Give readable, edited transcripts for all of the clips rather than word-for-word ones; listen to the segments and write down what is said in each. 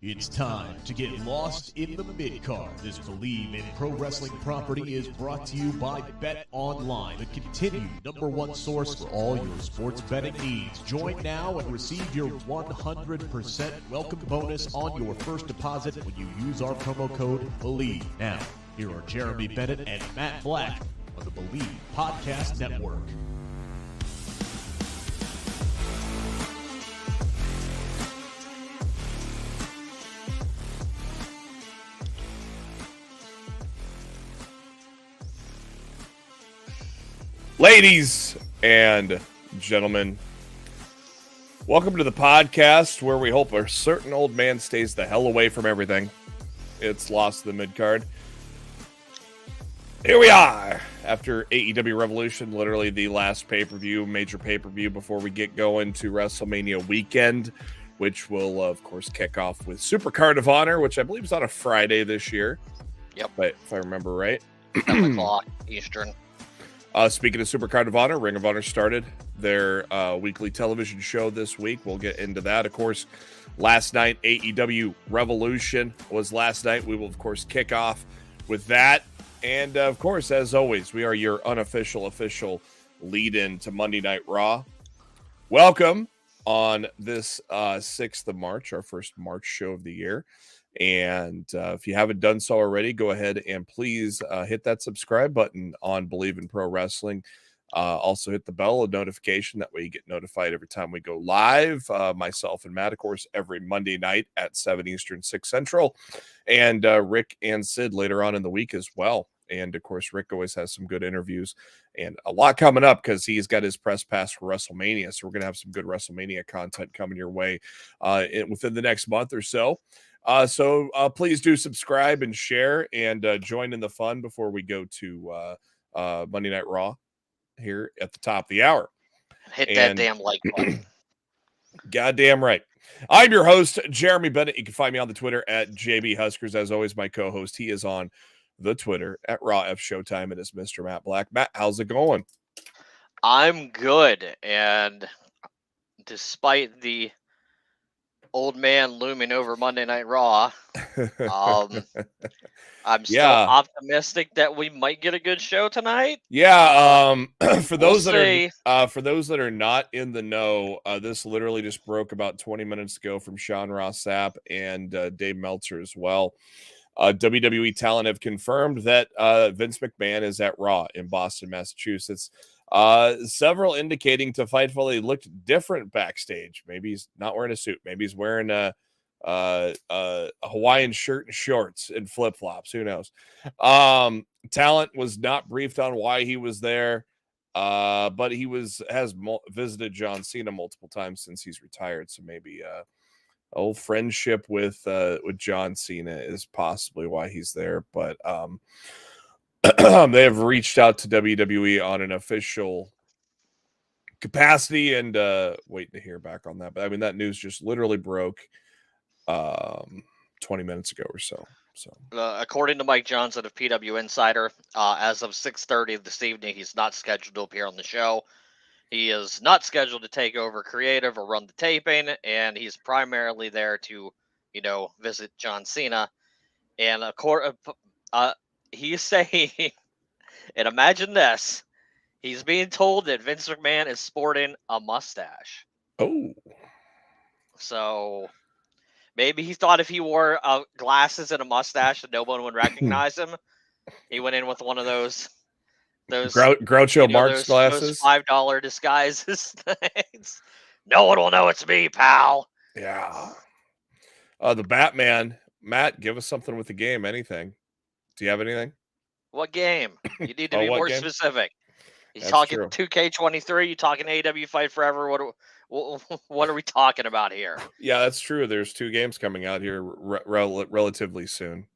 It's time to get lost in the mid-card. This Bleav in Pro Wrestling property is brought to you by Bet Online, the continued #1 source for all your sports betting needs. Join now and receive your 100% welcome bonus on your first deposit when you use our promo code Bleav. Now, here are Jeremy Bennett and Matt Black on the Bleav Podcast Network. Ladies and gentlemen, welcome to the podcast where we hope a certain old man stays the hell away from everything. It's Lost to the Midcard. Here we are after AEW Revolution, literally the last pay-per-view, major pay-per-view before we get going to WrestleMania weekend, which will, of course, kick off with Supercard of Honor, which I believe is on a Friday this year. Yep. If I remember right. 7 o'clock Eastern. Speaking of Supercard of Honor, Ring of Honor started their weekly television show this week. We'll get into that. Of course, last night, AEW Revolution was last night. We will, of course, kick off with that. And, of course, as always, we are your official lead-in to Monday Night Raw. Welcome on this 6th of March, our first March show of the year. And if you haven't done so already, go ahead and please hit that subscribe button on Bleav in Pro Wrestling. Also hit the bell of notification. That way you get notified every time we go live. Myself and Matt, of course, every Monday night at 7 Eastern, 6 Central. And Rick and Sid later on in the week as well. And, of course, Rick always has some good interviews and a lot coming up because he's got his press pass for WrestleMania. So we're going to have some good WrestleMania content coming your way within the next month or so. So please do subscribe and share and join in the fun before we go to Monday Night Raw here at the top of the hour. Hit that damn like button. Goddamn right. I'm your host, Jeremy Bennett. You can find me on the Twitter at JB Huskers. As always, my co-host, he is on the Twitter at Raw F Showtime. It is Mr. Matt Black. Matt, how's it going? I'm good. And despite the old man looming over Monday Night Raw, I'm still optimistic that we might get a good show tonight. Yeah, for those that are not in the know, this literally just broke about 20 minutes ago from Sean Ross Sapp and Dave Meltzer as well. WWE talent have confirmed that Vince McMahon is at Raw in Boston, Massachusetts. Several indicating to Fightful he looked different backstage. Maybe he's not wearing a suit. Maybe he's wearing a Hawaiian shirt and shorts and flip-flops. Who knows? Talent was not briefed on why he was there, but he has visited John Cena multiple times since he's retired. So maybe old friendship with John Cena is possibly why he's there. But they have reached out to WWE on an official capacity and waiting to hear back on that. But I mean, that news just literally broke 20 minutes ago or so. According to Mike Johnson of PW Insider, as of 6:30 this evening, he's not scheduled to appear on the show. He is not scheduled to take over creative or run the taping, and he's primarily there to, visit John Cena. And he's saying, and imagine this, he's being told that Vince McMahon is sporting a mustache. Oh. So maybe he thought if he wore glasses and a mustache that no one would recognize him. He went in with one of those Groucho Marx glasses, those $5 disguises things. No one will know it's me, pal. Yeah. The Batman. Matt, give us something with the game. Anything? Do you have anything? What game? You need to be more specific. You That's talking true. 2K23? You talking AEW Fight Forever? What are we talking about here? Yeah, that's true. There's 2 games coming out here relatively soon.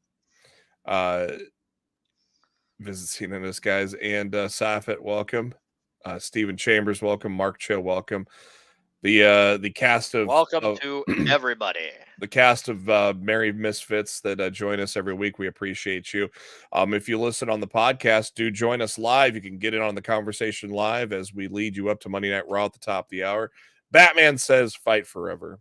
Visit Cena and his guys, and Safet, welcome. Stephen Chambers, welcome. Mark Cho, welcome. The cast of welcome to everybody. The cast of Merry Misfits that join us every week. We appreciate you. If you listen on the podcast, do join us live. You can get in on the conversation live as we lead you up to Monday Night Raw at the top of the hour. Batman says, "Fight forever."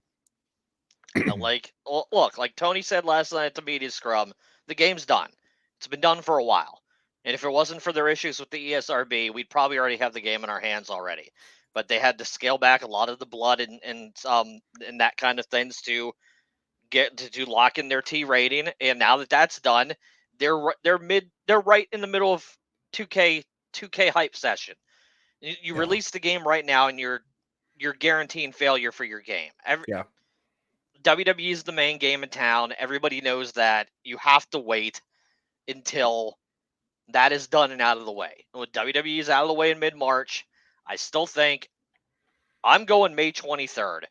Look, like Tony said last night at the media scrum, the game's done. It's been done for a while. And if it wasn't for their issues with the ESRB, we'd probably already have the game in our hands already. But they had to scale back a lot of the blood and that kind of things to lock in their T rating. And now that that's done, they're right in the middle of 2K hype session. You release the game right now, and you're guaranteeing failure for your game. WWE is the main game in town. Everybody knows that. You have to wait until that is done and out of the way. When WWE is out of the way in mid-March, I still think I'm going May 23rd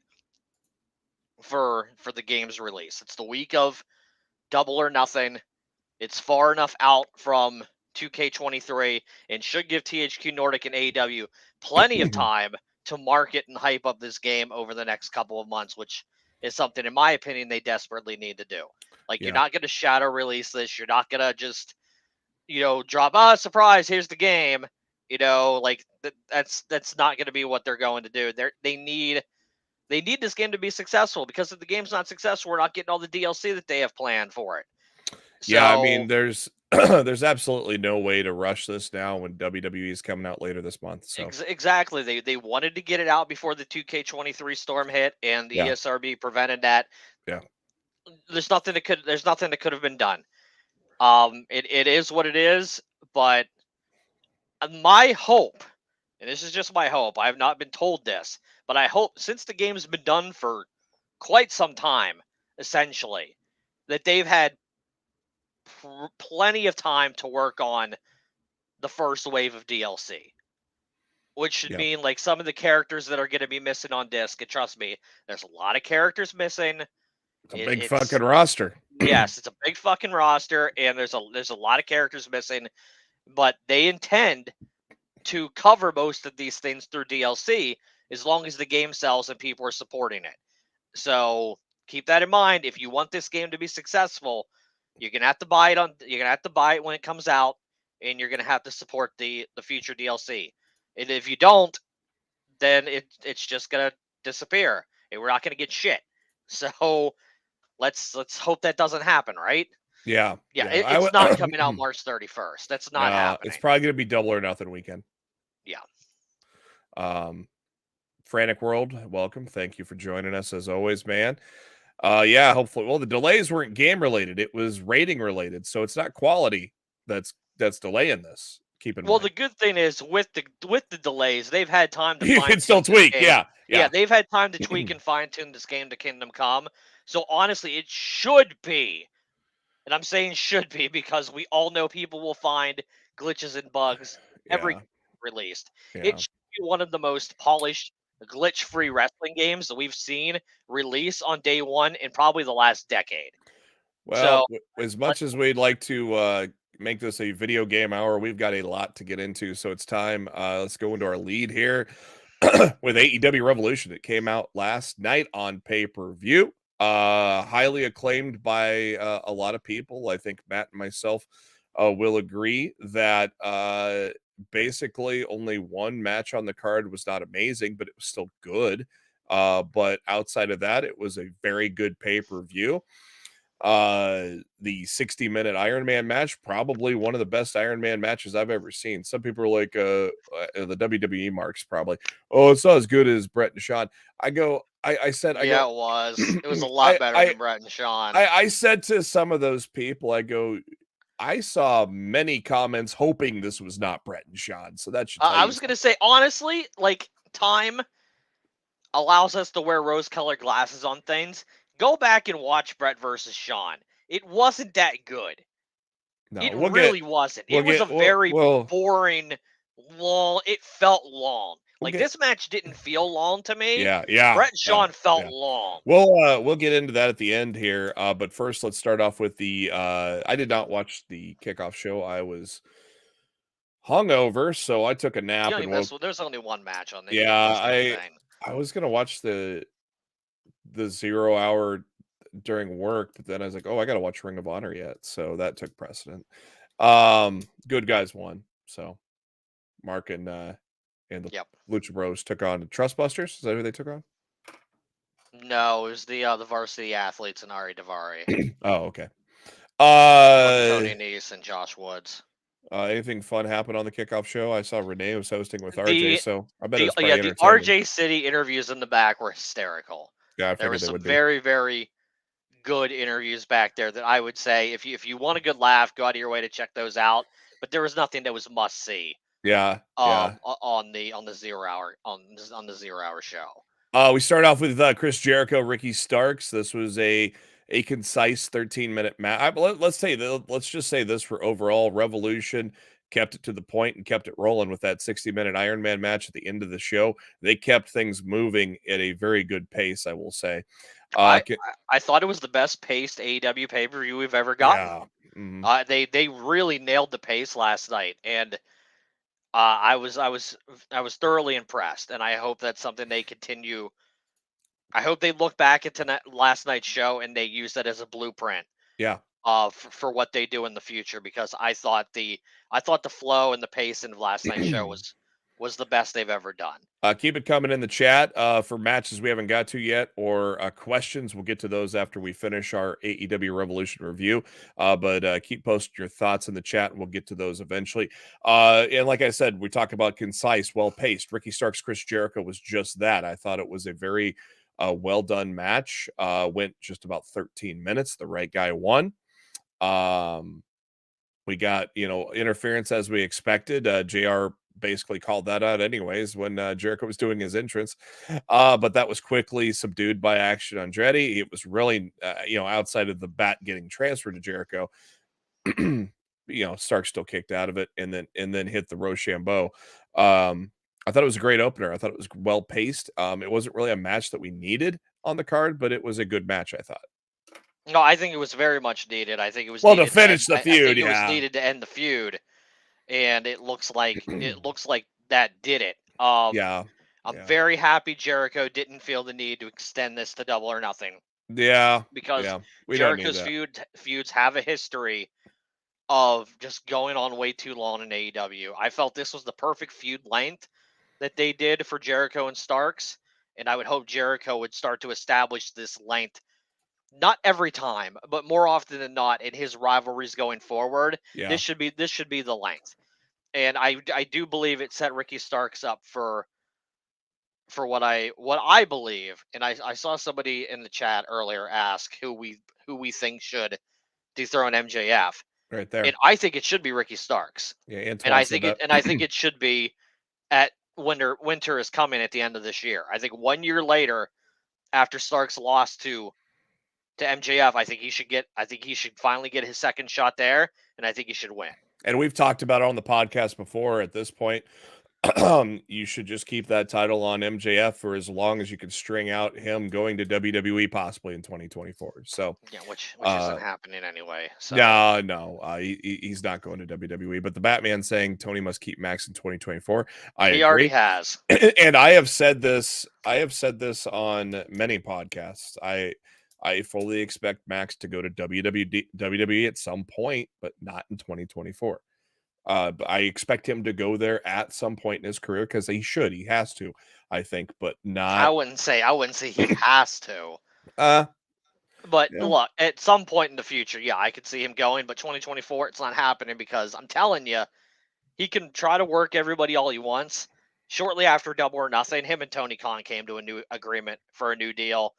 for the game's release. It's the week of Double or Nothing. It's far enough out from 2K23 and should give THQ Nordic and AEW plenty of time to market and hype up this game over the next couple of months, which is something, in my opinion, they desperately need to do. Like, you're not going to shadow release this. You're not going to just, drop, surprise, here's the game. Like, that's not going to be what they're going to do. They need this game to be successful, because if the game's not successful, we're not getting all the DLC that they have planned for it. I mean, there's there's absolutely no way to rush this now when WWE is coming out later this month. So exactly, they wanted to get it out before the 2K23 storm hit, and the ESRB prevented that. Yeah, there's nothing that could have been done. It is what it is, but my hope, and this is just my hope, I have not been told this, but I hope, since the game's been done for quite some time, essentially, that they've had plenty of time to work on the first wave of DLC, which should mean, like, some of the characters that are going to be missing on disc. And trust me, there's a lot of characters missing. It's a big fucking roster. Yes, it's a big fucking roster, and there's a lot of characters missing, but they intend to cover most of these things through DLC as long as the game sells and people are supporting it. So keep that in mind. If you want this game to be successful, you're gonna have to buy it when it comes out, and you're gonna have to support the future DLC. And if you don't, then it's just gonna disappear, and we're not gonna get shit. So let's hope that doesn't happen, right? Yeah. It's not coming out March 31st. That's not happening. It's probably gonna be Double or Nothing weekend. Yeah. Frantic World, welcome. Thank you for joining us as always, man. Hopefully. Well, the delays weren't game related; it was rating related. So it's not quality that's delaying this. Keep in mind. Well, the good thing is, with the delays, they've had time to you can still tweak. Yeah. They've had time to tweak and fine tune this game to Kingdom Come. So honestly, it should be, and I'm saying should be because we all know people will find glitches and bugs every released. It should be one of the most polished, glitch-free wrestling games that we've seen release on day one in probably the last decade. Well, as much as we'd like to make this a video game hour, we've got a lot to get into, so it's time. Let's go into our lead here with AEW Revolution. It came out last night on pay-per-view. Highly acclaimed by a lot of people. I think Matt and myself will agree that basically only one match on the card was not amazing, but it was still good. But outside of that, it was a very good pay-per-view. The 60-minute Iron Man match, probably one of the best Iron Man matches I've ever seen. Some people are like, the WWE marks probably, it's not as good as Brett and Sean. I said, it was. It was a lot better than Brett and Sean. I said to some of those people, I saw many comments hoping this was not Brett and Sean. So that should. I was going to say, honestly, like, time allows us to wear rose-colored glasses on things. Go back and watch Brett versus Sean. It wasn't that good. No, it really wasn't. It was a very boring, long. It felt long. This match didn't feel long to me. Yeah. Brett and Sean felt long. We'll get into that at the end here. But first, let's start off with the. I did not watch the kickoff show. I was hungover, so I took a nap. There's only one match on the. I was gonna watch the 0 hour during work, but then I was like, I gotta watch Ring of Honor yet, so that took precedent. Good Guys won, so Mark and the Lucha Bros took on the Trustbusters. Is that who they took on? No, it was the varsity athletes and Ari Davari. Oh, okay. Tony Nese and Josh Woods. Anything fun happen on the kickoff show? I saw Renee was hosting with RJ, The so I bet it was probably the entertaining. RJ City interviews in the back were hysterical. Yeah, I There figured was they some would be. very, very good interviews back there that I would say if you want a good laugh, go out of your way to check those out. But there was nothing that was must see. Yeah. On the 0 hour on the 0 hour show. We start off with Chris Jericho, Ricky Starks. This was a concise 13-minute match. Let's just say this for overall. Revolution kept it to the point and kept it rolling with that 60-minute Iron Man match at the end of the show. They kept things moving at a very good pace, I will say. I thought it was the best paced AEW pay per view we've ever gotten. Yeah. Mm-hmm. They really nailed the pace last night, and I was thoroughly impressed, and I hope that's something they continue. I hope they look back at last night's show and they use that as a blueprint. Yeah. For what they do in the future, because I thought the flow and the pace of last night's show was the best they've ever done. Keep it coming in the chat for matches we haven't got to yet or questions. We'll get to those after we finish our AEW Revolution review. But keep posting your thoughts in the chat, and we'll get to those eventually. And like I said, we talk about concise, well-paced. Ricky Starks, Chris Jericho was just that. I thought it was a very well-done match. Went just about 13 minutes. The right guy won. We got, interference as we expected. JR basically called that out anyways when Jericho was doing his entrance. But that was quickly subdued by Action Andretti. It was really, outside of the bat getting transferred to Jericho, Stark still kicked out of it and then hit the Rochambeau. I thought it was a great opener. I thought it was well paced. It wasn't really a match that we needed on the card, but it was a good match, I thought. No, I think it was very much needed. I think it was to finish the feud. I think it was needed to end the feud, and it looks like that did it. I'm very happy Jericho didn't feel the need to extend this to Double or Nothing. Yeah, because Jericho's feuds have a history of just going on way too long in AEW. I felt this was the perfect feud length that they did for Jericho and Starks, and I would hope Jericho would start to establish this length. Not every time, but more often than not in his rivalries going forward. Yeah. This should be the length. And I do believe it set Ricky Starks up for what I Bleav. And I saw somebody in the chat earlier ask who we think should dethrone MJF. Right there. And I think it should be Ricky Starks. Yeah, and I think it should be at winter is coming at the end of this year. I think 1 year later, after Starks lost to MJF, I think he should finally get his second shot there, and I think he should win. And we've talked about it on the podcast before. At this point, you should just keep that title on MJF for as long as you can string out him going to WWE possibly in 2024. So yeah, which isn't happening anyway. So. No, he's not going to WWE. But the Batman saying Tony must keep Max in 2024. He agree. Already has, and I have said this. On many podcasts. I fully expect Max to go to WWE at some point, but not in 2024. But I expect him to go there at some point in his career because he has to, I think, but not. I wouldn't say he has to. But yeah. Look, at some point in the future, yeah, I could see him going, but 2024, it's not happening because I'm telling you, he can try to work everybody all he wants. Shortly after Double or Nothing, him and Tony Khan came to a new agreement for a new deal.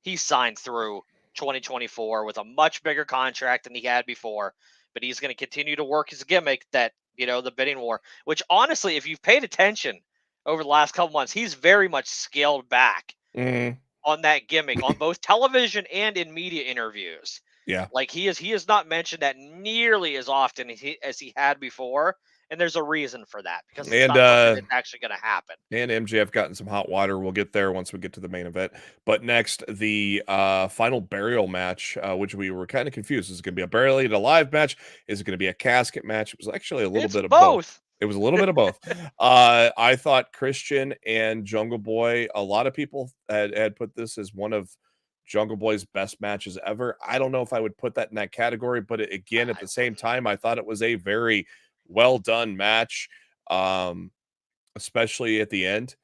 He signed through 2024 with a much bigger contract than he had before, but he's going to continue to work his gimmick that, the bidding war, which honestly, if you've paid attention over the last couple months, he's very much scaled back on that gimmick on both television and in media interviews. Yeah. Like he is not mentioned that nearly as often as he had before. And there's a reason for that because it's not something that's actually going to happen. And MJF got in some hot water. We'll get there once we get to the main event. But next, the final burial match, which we were kind of confused. Is it going to be a buried alive match? Is it going to be a casket match? It was actually a little bit of both. It was a little bit of both. I thought Christian and Jungle Boy, a lot of people had put this as one of Jungle Boy's best matches ever. I don't know if I would put that in that category, but again, at the same time, I thought it was a very well done match, especially at the end.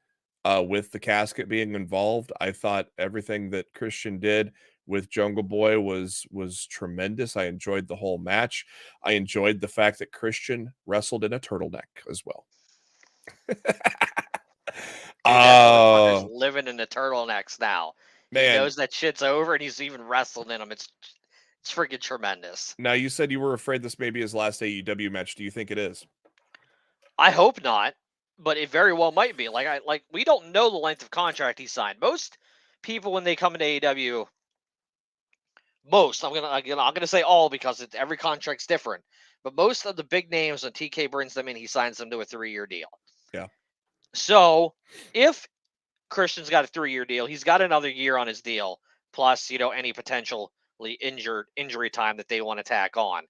with the casket being involved. I thought everything that Christian did with Jungle Boy was tremendous. I enjoyed the whole match. I enjoyed the fact that Christian wrestled in a turtleneck as well. Dude, that motherfucker's living in the turtlenecks now. Man. He knows that shit's over, and he's even wrestled in them. It's freaking tremendous. Now, you said you were afraid this may be his last AEW match. Do you think it is? I hope not, but it very well might be. Like we don't know the length of contract he signed. Most people when they come into AEW, I'm gonna say all because every contract's different. But most of the big names when TK brings them in, he signs them to a 3-year deal. Yeah. So if Christian's got a 3-year deal, he's got another year on his deal, plus any potentially injury time that they want to tack on.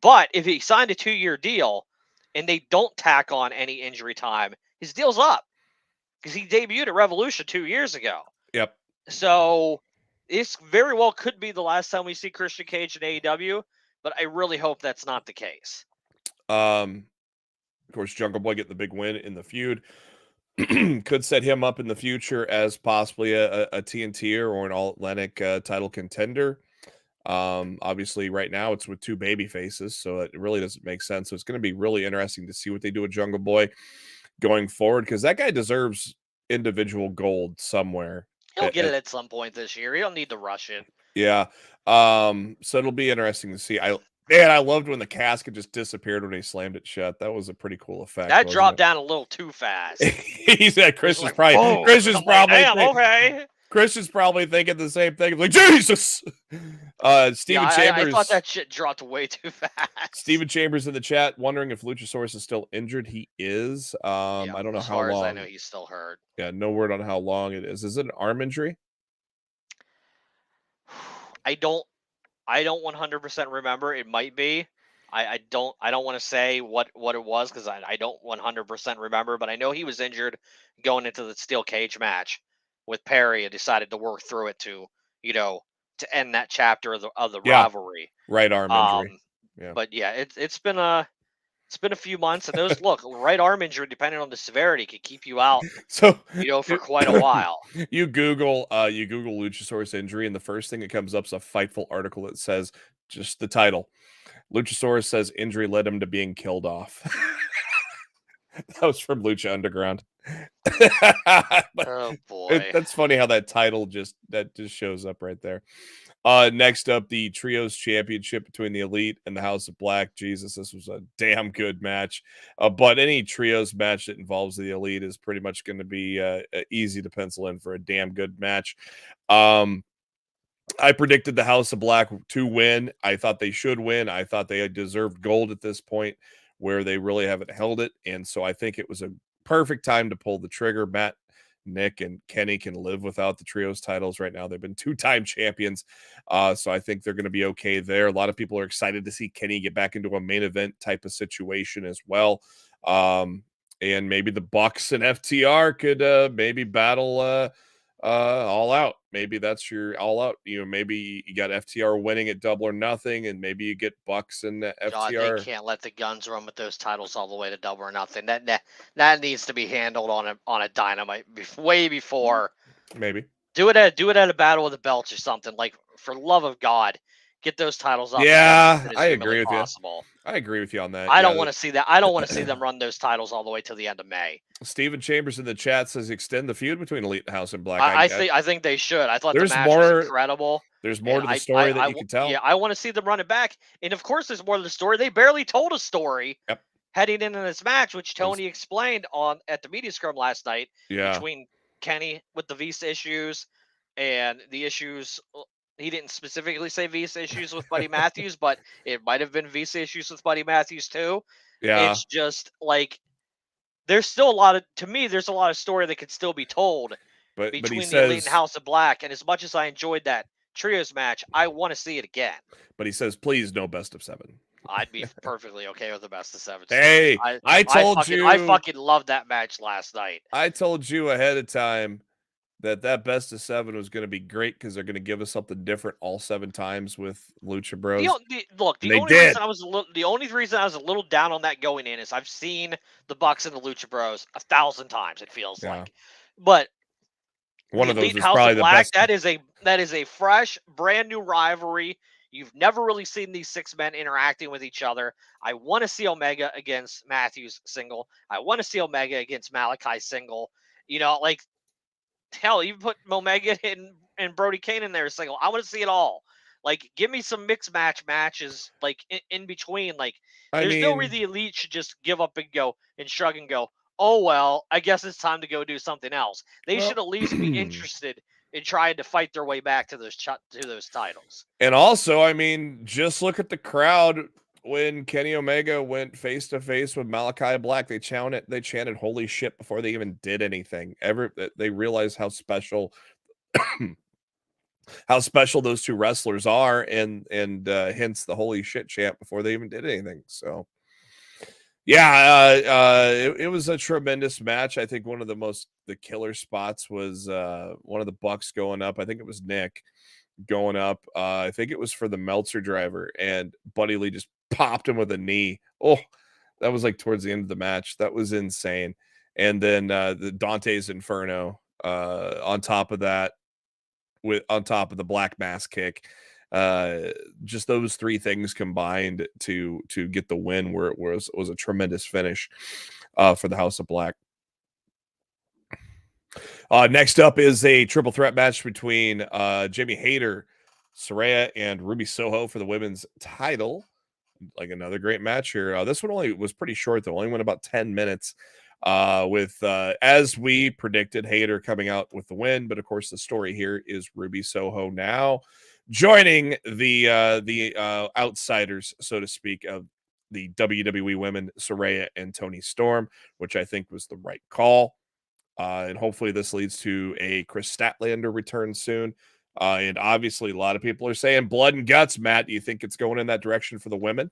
But if he signed a 2-year deal and they don't tack on any injury time, his deal's up because he debuted at Revolution 2 years ago. Yep. So this very well could be the last time we see Christian Cage in AEW, but I really hope that's not the case. Of course, Jungle Boy getting the big win in the feud could set him up in the future as possibly a TNT or an All-Atlantic title contender. Obviously, right now it's with 2 baby faces, so it really doesn't make sense. So it's going to be really interesting to see what they do with Jungle Boy going forward, because that guy deserves individual gold somewhere. He'll get it at some point this year. He don't need to rush it. Yeah. So it'll be interesting to see. I loved when the casket just disappeared when he slammed it shut. That was a pretty cool effect. That dropped down a little too fast. He said Christian's like, probably Christian's probably okay. Christian's probably thinking the same thing. Like, Jesus. Steven Chambers. I thought that shit dropped way too fast. Steven Chambers in the chat wondering if Luchasaurus is still injured. He is. I don't know how long. As far as I know, he's still hurt. Yeah, no word on how long it is. Is it an arm injury? I don't 100% remember. It might be. I don't want to say what it was because I don't 100% remember. But I know he was injured going into the steel cage match with Perry and decided to work through it to end that chapter of the rivalry. Right arm injury. Yeah. But yeah, it's been a few months, and those right arm injury, depending on the severity, could keep you out for quite a while. You Google Luchasaurus injury, and the first thing that comes up is a Fightful article that says just the title. Luchasaurus says injury led him to being killed off. That was from Lucha Underground. Oh boy. That's funny how that title just shows up right there. Next up, the Trios Championship between the Elite and the House of Black. Jesus, this was a damn good match. But any Trios match that involves the Elite is pretty much going to be easy to pencil in for a damn good match. I predicted the House of Black to win. I thought they should win. I thought they had deserved gold at this point where they really haven't held it. And so I think it was a perfect time to pull the trigger. Matt, Nick, and Kenny can live without the Trios titles right now. They've been 2-time champions. So I think they're going to be okay there. A lot of people are excited to see Kenny get back into a main event type of situation as well. And maybe the Bucks and FTR could maybe battle All Out. Maybe that's your All Out. Maybe you got FTR winning at Double or Nothing, and maybe you get Bucks and FTR. God, they can't let the Guns run with those titles all the way to Double or Nothing. That needs to be handled on a Dynamite way before. Maybe do it at a Battle of the Belts or something. Like, for love of God, get those titles up. Yeah, I agree with you. I agree with you on that. I don't want to see that. I don't want to see them run those titles all the way to the end of May. Steven Chambers in the chat says extend the feud between Elite and House and Black. I think they should. I thought the match was incredible. There's more to the story that you can tell. Yeah, I want to see them run it back. And of course, there's more to the story. They barely told a story heading into this match, which Tony explained at the media scrum last night between Kenny with the visa issues and the issues. He didn't specifically say visa issues with Buddy Matthews, but it might have been visa issues with Buddy Matthews too. Yeah. It's just like there's still there's a lot of story that could still be told between the Elite and House of Black. And as much as I enjoyed that Trios match, I want to see it again. But he says, please, no best of 7. I'd be perfectly okay with the best of 7. Hey, I told you. I fucking loved that match last night. I told you ahead of time that best of 7 was going to be great because they're going to give us something different all 7 times with Lucha Bros. The only reason I was a little down on that going in is I've seen the Bucks and the Lucha Bros 1,000 times. It feels like But one the of those Elite is House probably of the Black, best. that is a fresh, brand new rivalry. You've never really seen these 6 men interacting with each other. I want to see Omega against Matthews single. I want to see Omega against Malachi single. You know, like, hell, even put Omega and Brody Kane in there single. I want to see it all. Like, give me some mixed matches, like, in between. Like, I there's no mean, way the Elite should just give up and go and shrug and go, oh, well, I guess it's time to go do something else. They well, should at least be interested in trying to fight their way back to those titles. and also, I mean, just look at the crowd when Kenny Omega went face to face with Malachi Black. They chanted "Holy shit" before they even did anything. They realized how special those two wrestlers are, and hence the "Holy shit" chant before they even did anything. So, yeah, it was a tremendous match. I think one of the killer spots was one of the Bucks going up. I think it was Nick going up. I think it was for the Meltzer driver, and Buddy Lee just popped him with a knee. Oh, that was like towards the end of the match. That was insane. And then the Dante's Inferno on top of that, on top of the Black Mass kick. Just those three things combined to get the win, where it was a tremendous finish for the House of Black. Next up is a triple threat match between Jamie Hayter, Saraya, and Ruby Soho for the women's title. Like another great match here. This one only was pretty short, though. Only went about 10 minutes. With as we predicted, Hayter coming out with the win. But of course, the story here is Ruby Soho now joining the outsiders, so to speak, of the WWE women, Saraya and Toni Storm, which I think was the right call. And hopefully this leads to a Chris Statlander return soon. And obviously a lot of people are saying blood and guts. Matt, do you think it's going in that direction for the women?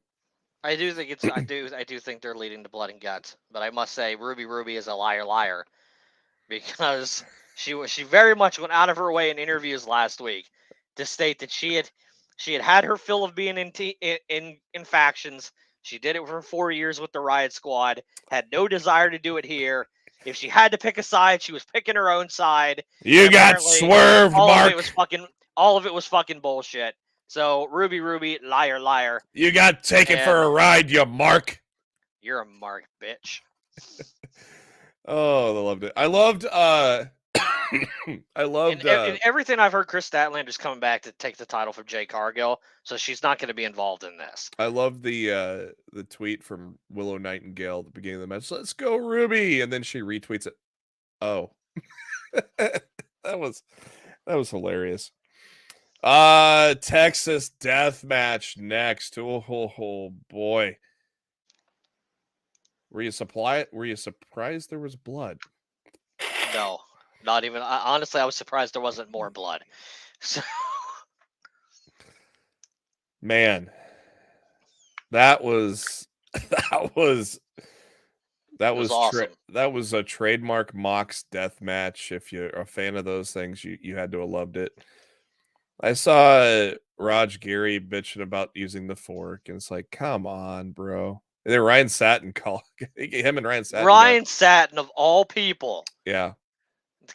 I do think I do think they're leading to blood and guts. But I must say, Ruby is a liar, because she very much went out of her way in interviews last week to state that she had her fill of being in factions. She did it for 4 years with the Riot Squad. Had no desire to do it here. If she had to pick a side, she was picking her own side. You got swerved, Mark. All of it was fucking bullshit. So Ruby, liar. You got taken for a ride, you Mark. You're a Mark, bitch. Oh, I loved it. I loved and everything I've heard. Chris Statlander's coming back to take the title from Jay Cargill, so she's not going to be involved in this. I love the tweet from Willow Nightingale at the beginning of the match. Let's go, Ruby, and then she retweets it. Oh, that was hilarious. Texas Death Match next. Oh boy. Were you surprised there was blood? No, not even. Honestly, I was surprised there wasn't more blood. So, man, that was awesome. That was a trademark Mox death match. If you're a fan of those things, you had to have loved it. I saw Raj Giri bitching about using the fork, and it's like, come on, bro. And then Ryan Satin him and Ryan Satin. Ryan Satin, of all people, yeah,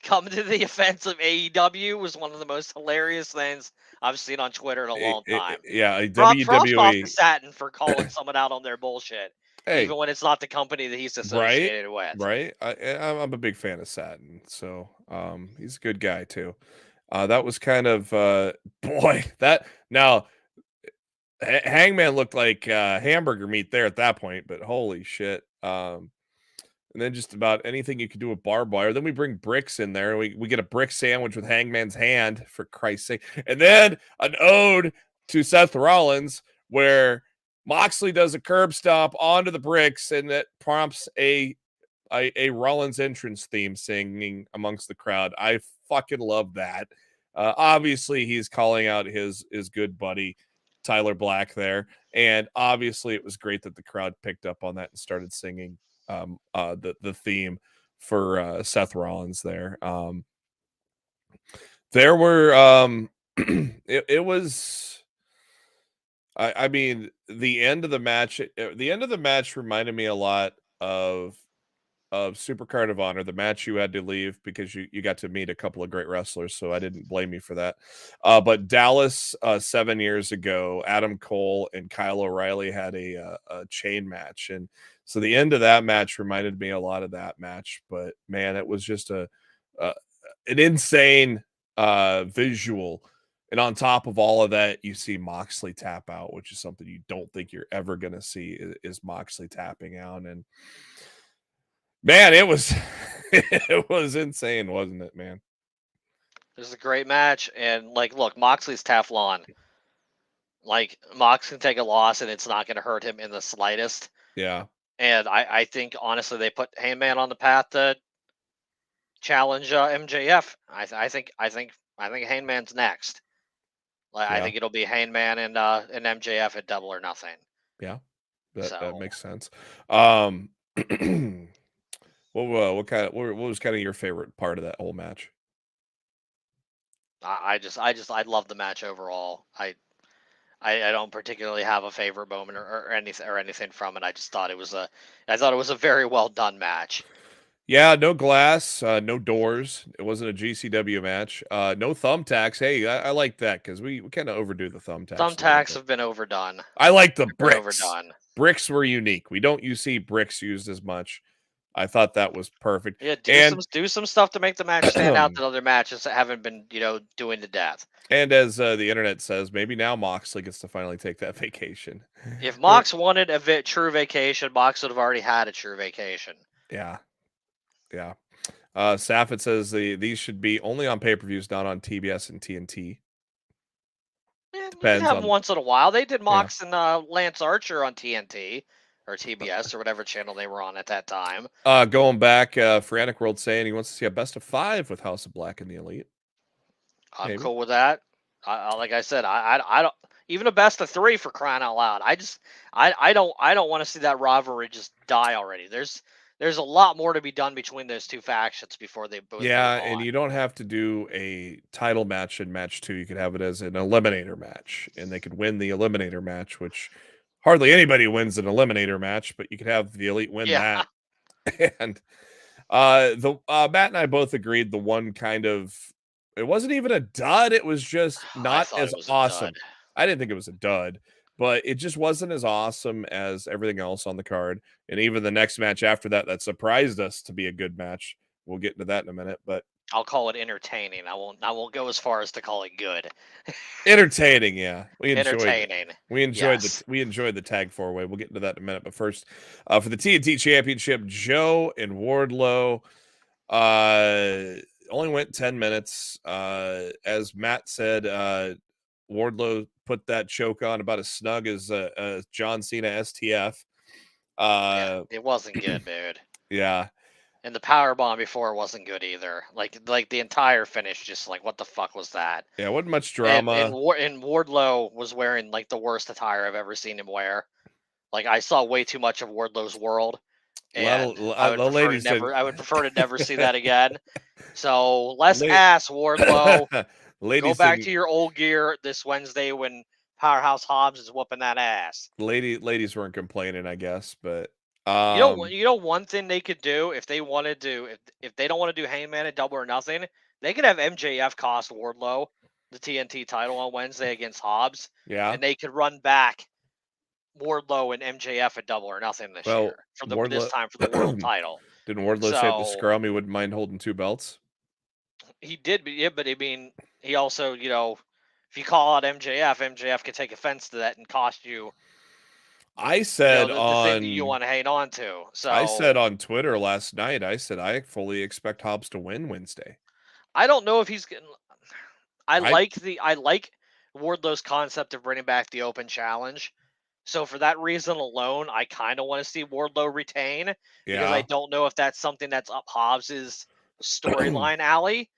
coming to the offense of AEW was one of the most hilarious things I've seen on Twitter in a long time. WWE. Props off to Satin for calling someone out on their bullshit, even when it's not the company that he's associated with. Right. I'm a big fan of Satin, so he's a good guy too. That was kind of boy that now. Hangman looked like hamburger meat there at that point, but holy shit. And then just about anything you could do with barbed wire. Then we bring bricks in there. We get a brick sandwich with Hangman's hand, for Christ's sake. And then an ode to Seth Rollins where Moxley does a curb stomp onto the bricks, and it prompts a Rollins entrance theme singing amongst the crowd. I fucking love that. Obviously, he's calling out his good buddy Tyler Black there, and obviously it was great that the crowd picked up on that and started singing the theme for Seth Rollins there. There were it was I mean the end of the match reminded me a lot of of Supercard of Honor, the match you had to leave because you got to meet a couple of great wrestlers, so I didn't blame you for that. But Dallas 7 years ago, Adam Cole and Kyle O'Reilly had a chain match, and so the end of that match reminded me a lot of that match. But man, it was just an insane visual. And on top of all of that, you see Moxley tap out, which is something you don't think you're ever going to see is Moxley tapping out. And man, it was it was insane, wasn't it, man? This is a great match, and like, look, Moxley's Teflon. Like, Mox can take a loss, and it's not going to hurt him in the slightest. Yeah. And I think honestly, they put Hangman on the path to challenge MJF. I think Hangman's next. Like, I think it'll be Hangman and MJF at Double or Nothing. Yeah, So that makes sense. What was kind of your favorite part of that whole match? I love the match overall. I don't particularly have a favorite moment or anything from it. I just thought it was a very well done match. Yeah, no glass, no doors. It wasn't a GCW match. No thumbtacks. Hey, I like that because we kind of overdo the thumbtacks. Thumbtacks have been overdone. I like the bricks. Overdone. Bricks were unique. We don't see bricks used as much. I thought that was perfect. Yeah, do some stuff to make the match stand out than other matches that haven't been, doing to death. And as the internet says, maybe now Moxley gets to finally take that vacation. If Mox wanted a true vacation, Mox would have already had a true vacation. Yeah. Yeah. Saffet says these should be only on pay-per-views, not on TBS and TNT. Depends on once in a while. They did Mox and Lance Archer on TNT or TBS or whatever channel they were on at that time. Going back, Frantic World saying he wants to see a best of 5 with House of Black and the Elite. I'm cool with that. Like I said, I don't even a best of 3 for crying out loud. I don't want to see that rivalry just die already. There's a lot more to be done between those two factions before they both. Yeah, and you don't have to do a title match in match 2. You could have it as an eliminator match, and they could win the eliminator match, which hardly anybody wins an eliminator match, but you could have the Elite win that. And Matt and I both agreed the one kind of, it wasn't even a dud. It was just not as awesome. I didn't think it was a dud, but it just wasn't as awesome as everything else on the card. And even the next match after that surprised us to be a good match. We'll get into that in a minute, but I'll call it entertaining. I won't go as far as to call it good. Entertaining, yeah. We enjoyed the tag 4-way. We'll get into that in a minute. But first, for the TNT Championship, Joe and Wardlow only went 10 minutes. As Matt said, Wardlow put that choke on about as snug as John Cena STF. It wasn't good, dude. Yeah. And the power bomb before wasn't good either. Like the entire finish, just like, what the fuck was that? Yeah, wasn't much drama. And Wardlow was wearing like the worst attire I've ever seen him wear. Like, I saw way too much of Wardlow's world, and I would prefer to never see that again. So less ass, Wardlow. Go back to your old gear this Wednesday when Powerhouse Hobbs is whooping that ass. Ladies weren't complaining, I guess, but you know one thing they could do if they wanted to, if they don't want to do Hangman at Double or Nothing, they could have MJF cost Wardlow the TNT title on Wednesday against Hobbs. Yeah, and they could run back Wardlow and MJF at Double or Nothing this year this time for the world title. Didn't Wardlow say at the scrum he wouldn't mind holding 2 belts? He did, but I mean, he also, if you call out MJF could take offense to that and cost you. I said the thing that you want to hang on to. So I said on Twitter last night, I said I fully expect Hobbs to win Wednesday. I don't know if he's getting. I like Wardlow's concept of bringing back the open challenge. So for that reason alone, I kind of want to see Wardlow retain because I don't know if that's something that's up Hobbs's storyline alley.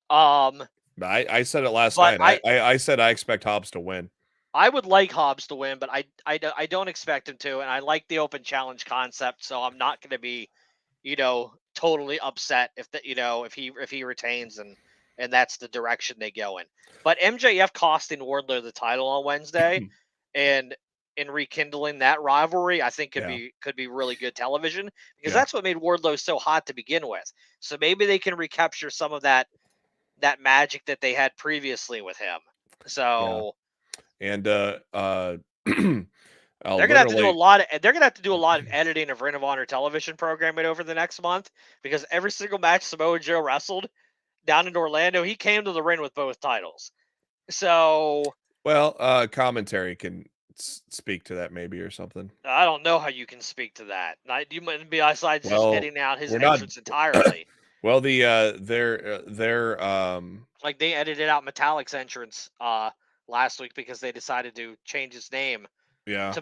I said it last night. I said I expect Hobbs to win. I would like Hobbs to win, but I don't expect him to, and I like the open challenge concept, so I'm not going to be, totally upset if he retains and that's the direction they go in. But MJF costing Wardlow the title on Wednesday, and in rekindling that rivalry, I think could be really good television, because that's what made Wardlow so hot to begin with. So maybe they can recapture some of that magic that they had previously with him. So and they're gonna have to do a lot of editing of Ring of Honor television programming over the next month, because every single match Samoa Joe wrestled down in Orlando, he came to the ring with both titles. So commentary can speak to that maybe or something. I don't know how you can speak to that. You might be besides just editing out his we're entrance entirely. Well, their like they edited out Metallic's entrance last week because they decided to change his name to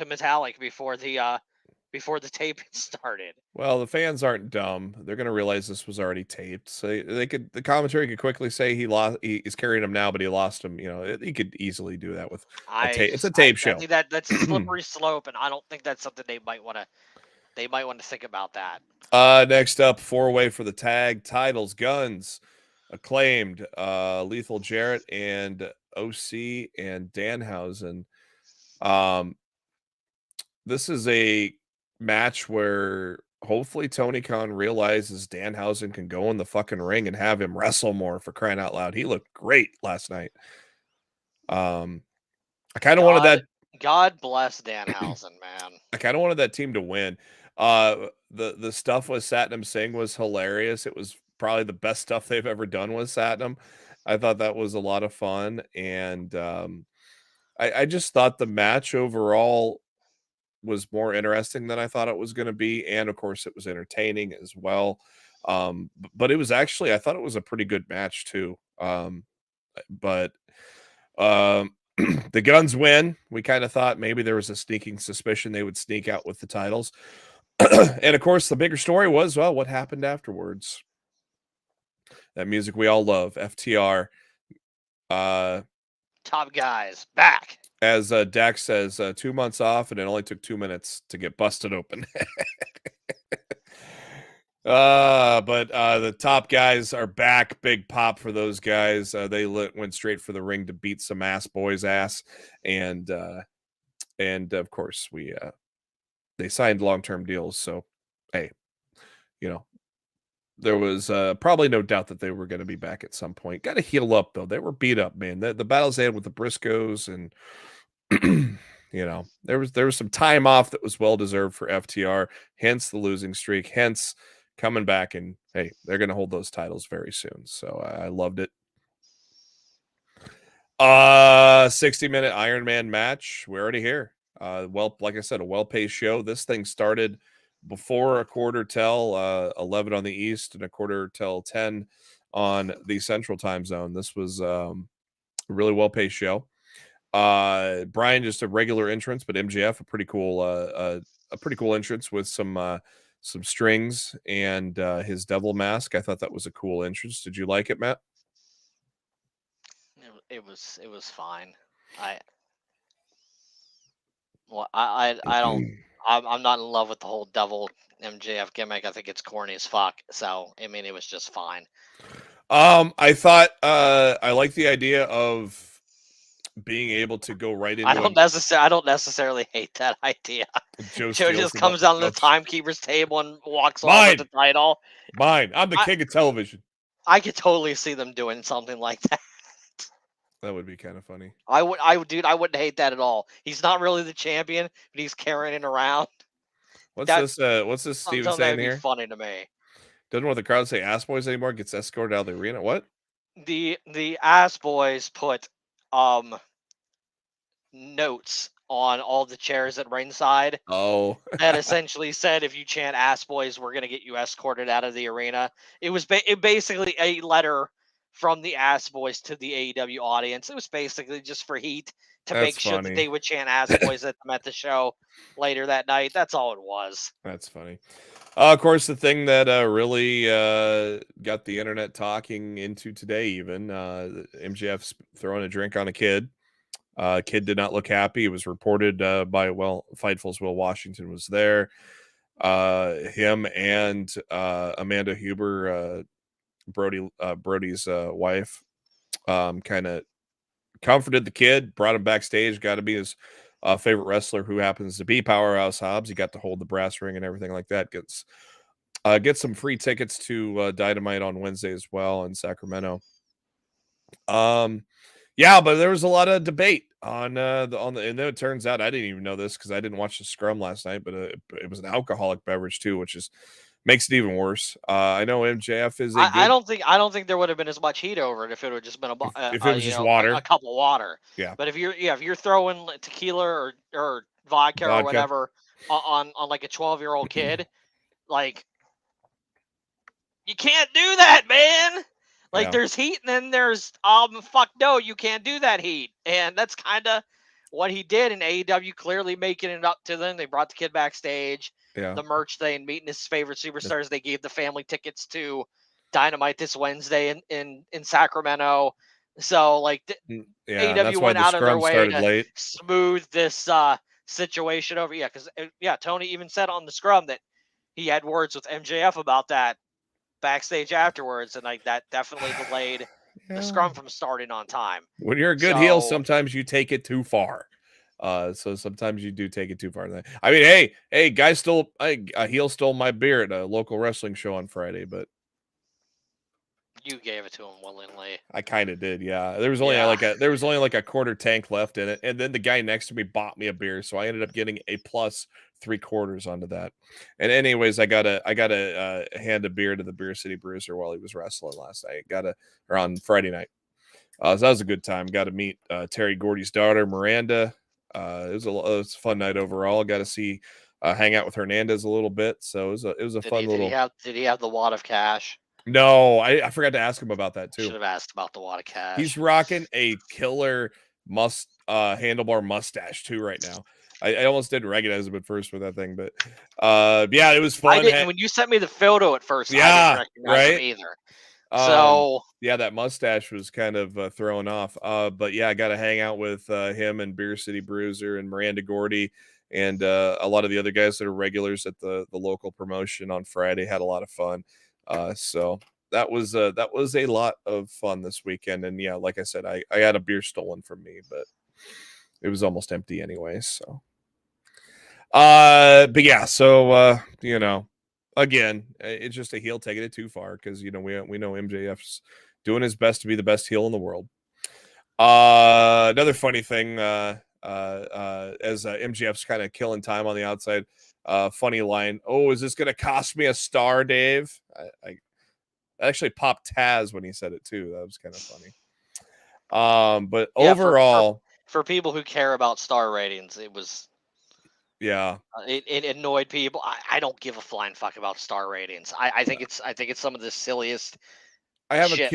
Metallic before the tape started. Well, the fans aren't dumb. They're going to realize this was already taped. So the commentary could quickly say he's carrying him now, but he lost him. You know, he could easily do that with a tape. It's a tape show. I think that's a slippery slope, and I don't think that's something they might want to think about that. Next up, 4-way for the tag titles, Guns, Acclaimed, Lethal Jarrett, and OC and Danhausen. This is a match where hopefully Tony Khan realizes Danhausen can go in the fucking ring and have him wrestle more, for crying out loud. He looked great last night. I kind of wanted that. God bless Danhausen, man. I kind of wanted that team to win. The stuff with Satnam Singh was hilarious. It was probably the best stuff they've ever done with Satnam. I thought that was a lot of fun, and I just thought the match overall was more interesting than I thought it was going to be, and of course it was entertaining as well. But it was actually, I thought it was a pretty good match too. But the Guns win. We kind of thought maybe there was a sneaking suspicion they would sneak out with the titles. And of course the bigger story was, well, what happened afterwards? That music we all love, FTR. Top guys back. As Dax says, 2 months off, and it only took 2 minutes to get busted open. But the top guys are back. Big pop for those guys. They went straight for the ring to beat some boys' ass, and of course they signed long-term deals. So hey, there was probably no doubt that they were going to be back at some point. Got to heal up though. They were beat up, man. The battles they had with the Briscoes, and there was some time off that was well deserved for FTR. Hence the losing streak. Hence coming back, and hey, they're going to hold those titles very soon. So I loved it. 60-minute Iron Man match. We're already here. Like I said, a well-paced show. This thing started before a quarter till 11 on the East and a quarter till 10 on the Central Time Zone. This was a really well-paced show. Brian, just a regular entrance, but MJF a pretty cool entrance with some strings and his devil mask. I thought that was a cool entrance. Did you like it, Matt? It was fine. I'm not in love with the whole devil MJF gimmick. I think it's corny as fuck. So I mean, it was just fine. I thought I like the idea of being able to go right into. I don't necessarily hate that idea. Joe just comes down to the timekeeper's table and walks off with the title. I'm the king of television. I could totally see them doing something like that. That would be kind of funny. I wouldn't hate that at all. He's not really the champion, but he's carrying it around. What's this Steven saying here? Funny to me. Doesn't want the crowd to say ass boys anymore. Gets escorted out of the arena. What? The ass boys put notes on all the chairs at ringside. Oh. That essentially said, if you chant ass boys, we're gonna get you escorted out of the arena. It was basically a letter from the ass boys to the AEW audience. It was basically just for heat to make sure that they would chant ass boys at the show later that night. That's all it was. That's funny. Of course, the thing that really got the internet talking into today, even MJF's throwing a drink on a kid. Kid did not look happy. It was reported by Fightful's Will Washington was there. Him and Amanda Huber, Brody's wife, kind of comforted the kid, brought him backstage, got to be his favorite wrestler who happens to be Powerhouse Hobbs. He got to hold the brass ring and everything like that. Gets some free tickets to Dynamite on Wednesday as well in Sacramento. Yeah, but there was a lot of debate on and then it turns out I didn't even know this because I didn't watch the scrum last night, but it was an alcoholic beverage too, which makes it even worse. I know MJF is I don't think there would have been as much heat over it if it would just been if it was just water, a cup of water. Yeah. But if you're throwing tequila or vodka or whatever on like a 12-year-old kid, like you can't do that, man. Like there's heat and then there's fuck no, you can't do that heat. And that's kind of what he did in AEW, clearly making it up to them. They brought the kid backstage. Yeah. The merch thing, meeting his favorite superstars. They gave the family tickets to Dynamite this Wednesday in Sacramento. So like AEW went out of their way to smooth this situation over. Yeah, because Tony even said on the scrum that he had words with MJF about that backstage afterwards, and like that definitely delayed the scrum from starting on time. When you're a good heel, sometimes you take it too far. So sometimes you do take it too far. I mean, hey, a heel stole my beer at a local wrestling show on Friday, but you gave it to him willingly. I kind of did, yeah. There was only like a quarter tank left in it, and then the guy next to me bought me a beer, so I ended up getting a plus 3/4 onto that. And anyways, I got a hand a beer to the Beer City Bruiser while he was wrestling last night. Or on Friday night. So that was a good time. Got to meet Terry Gordy's daughter, Miranda. It was a fun night overall. Got to see hang out with Hernandez a little bit. So it was a fun little. Did he have the wad of cash? No, I forgot to ask him about that too. Should have asked about the wad of cash. He's rocking a killer handlebar mustache too right now. I almost didn't recognize him at first with that thing, but yeah, it was fun. I didn't when you sent me the photo at first. I didn't recognize him either. So yeah, that mustache was kind of thrown off. But yeah, I got to hang out with him and Beer City Bruiser and Miranda Gordy and a lot of the other guys that are regulars at the local promotion on Friday. Had a lot of fun. So that was a lot of fun this weekend. And yeah, like I said, I had a beer stolen from me, but it was almost empty anyway. So, but yeah, so again, it's just a heel taking it too far because we know MJF's doing his best to be the best heel in the world. Another funny thing, as MJF's kind of killing time on the outside. Funny line. Oh, is this going to cost me a star, Dave? I actually popped Taz when he said it too. That was kind of funny. But overall, for people who care about star ratings, it was. Yeah, it annoyed people. I don't give a flying fuck about star ratings. I think it's some of the silliest. I have a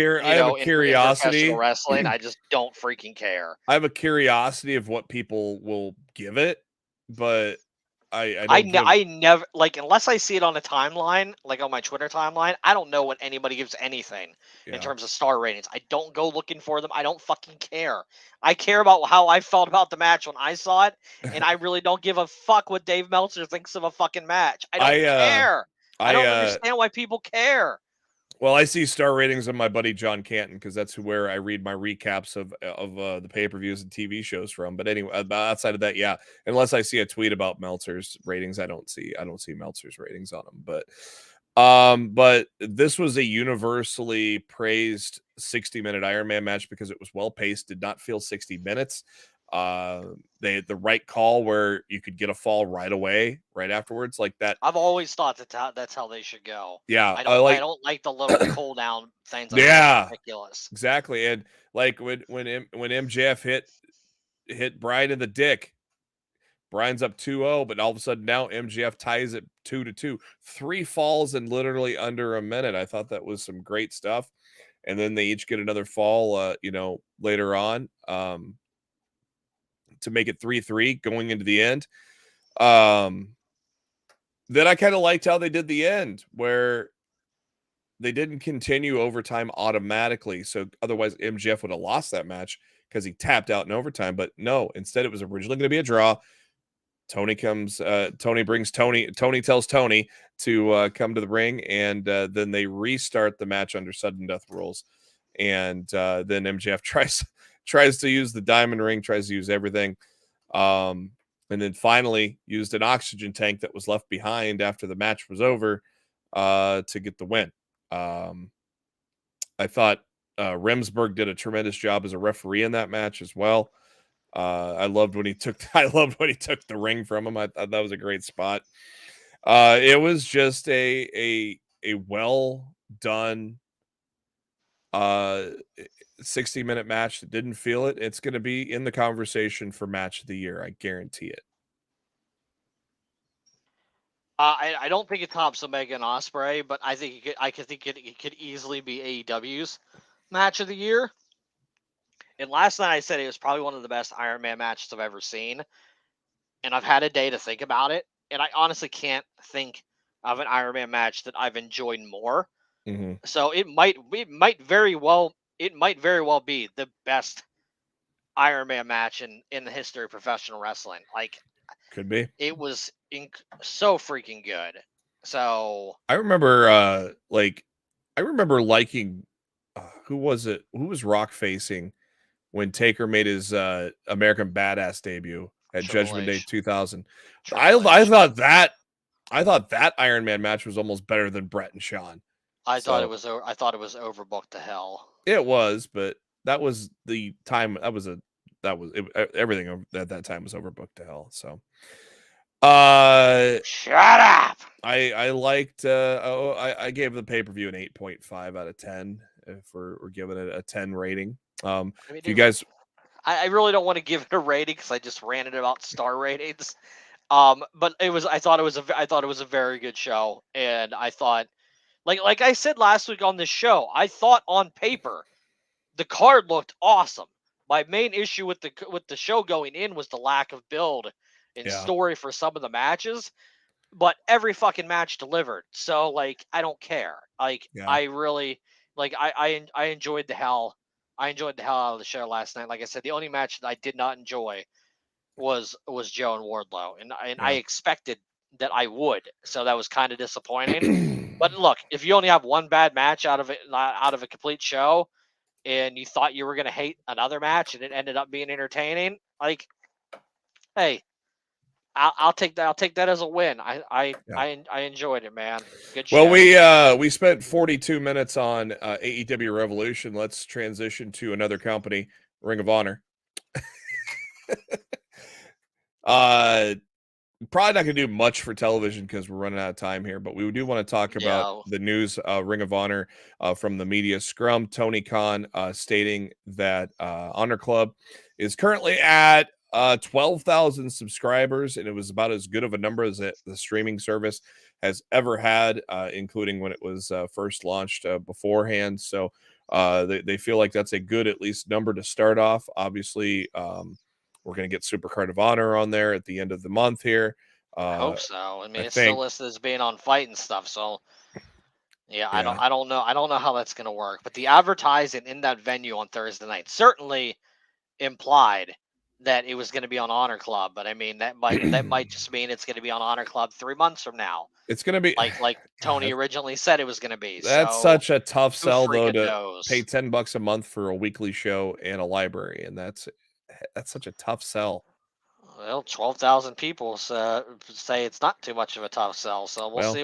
curiosity. In wrestling, I just don't freaking care. I have a curiosity of what people will give it, but I never unless I see it on a timeline, like on my Twitter timeline. I don't know what anybody gives anything in terms of star ratings. I don't go looking for them. I don't fucking care. I care about how I felt about the match when I saw it, and I really don't give a fuck what Dave Meltzer thinks of a fucking match. I don't care. I don't understand why people care. Well, I see star ratings on my buddy John Canton because that's where I read my recaps of the pay-per-views and TV shows from. But anyway, outside of that, yeah, unless I see a tweet about Meltzer's ratings, I don't see Meltzer's ratings on them. But this was a universally praised 60-minute Iron Man match because it was well paced, did not feel 60 minutes. They had the right call where you could get a fall right away, right afterwards, like that. I've always thought that's how they should go. Yeah, I don't like the little cool down things. Yeah, ridiculous. Exactly, and like when MJF hit Bryan in the dick, Bryan's up 2-0, but all of a sudden now MJF ties it 2-2. 3 falls in literally under a minute. I thought that was some great stuff, and then they each get another fall, later on. To make it 3-3 going into the end. Then I kind of liked how they did the end where they didn't continue overtime automatically. So otherwise MJF would have lost that match because he tapped out in overtime. But no, instead it was originally going to be a draw. Tony tells Tony to come to the ring, and then they restart the match under sudden death rules. And then MJF tries to use the diamond ring, tries to use everything. And then finally used an oxygen tank that was left behind after the match was over to get the win. I thought Remsburg did a tremendous job as a referee in that match as well. I loved when he took the ring from him. I thought that was a great spot. It was just a well done 60-minute match that didn't feel it. It's going to be in the conversation for match of the year. I guarantee it. I don't think it tops Omega and Ospreay, but I think it could easily be AEW's match of the year. And last night I said it was probably one of the best Iron Man matches I've ever seen. And I've had a day to think about it, and I honestly can't think of an Iron Man match that I've enjoyed more. Mm-hmm. So it might very well be the best Iron Man match in the history of professional wrestling. Like, could be. It was so freaking good. So I remember liking who was it? Who was Rock facing when Taker made his American Badass debut at Judgment Day 2000? I thought that Iron Man match was almost better than Brett and Shawn. I thought it was overbooked to hell. It was, but that was the time. Everything at that time was overbooked to hell. So, shut up. I liked. I gave the pay-per-view an 8.5 out of 10. If we're giving it a 10 rating. If you guys, I really don't want to give it a rating because I just ranted about star ratings. But I thought it was a very good show, and I thought, like I said last week on this show, I thought on paper the card looked awesome. My main issue with the show going in was the lack of build and story for some of the matches, but every fucking match delivered. So like I don't care. Like I really I enjoyed the hell. I enjoyed the hell out of the show last night. Like I said, the only match that I did not enjoy was Joe and Wardlow, and I expected that I would. So that was kind of disappointing. But look, if you only have one bad match out of a complete show, and you thought you were going to hate another match and it ended up being entertaining, like, hey, I'll take that. I'll take that as a win. I enjoyed it, man. Good show. Well, we spent 42 minutes on AEW Revolution. Let's transition to another company, Ring of Honor. Probably not going to do much for television because we're running out of time here, but we do want to talk about the news. Ring of Honor from the media scrum. Tony Khan stating that Honor Club is currently at 12,000 subscribers, and it was about as good of a number as the streaming service has ever had, including when it was first launched beforehand. So they feel like that's a good at least number to start off. Obviously, we're going to get Supercard of Honor on there at the end of the month here. I hope so. I mean, it's still listed as being on Fight and stuff. So, I don't know. I don't know how that's going to work. But the advertising in that venue on Thursday night certainly implied that it was going to be on Honor Club. But I mean, that might just mean it's going to be on Honor Club 3 months from now. It's going to be like Tony originally said it was going to be. That's such a tough sell, though, to pay $10 a month for a weekly show and a library, and that's such a tough sell. Well, 12,000 people say it's not too much of a tough sell, so we'll see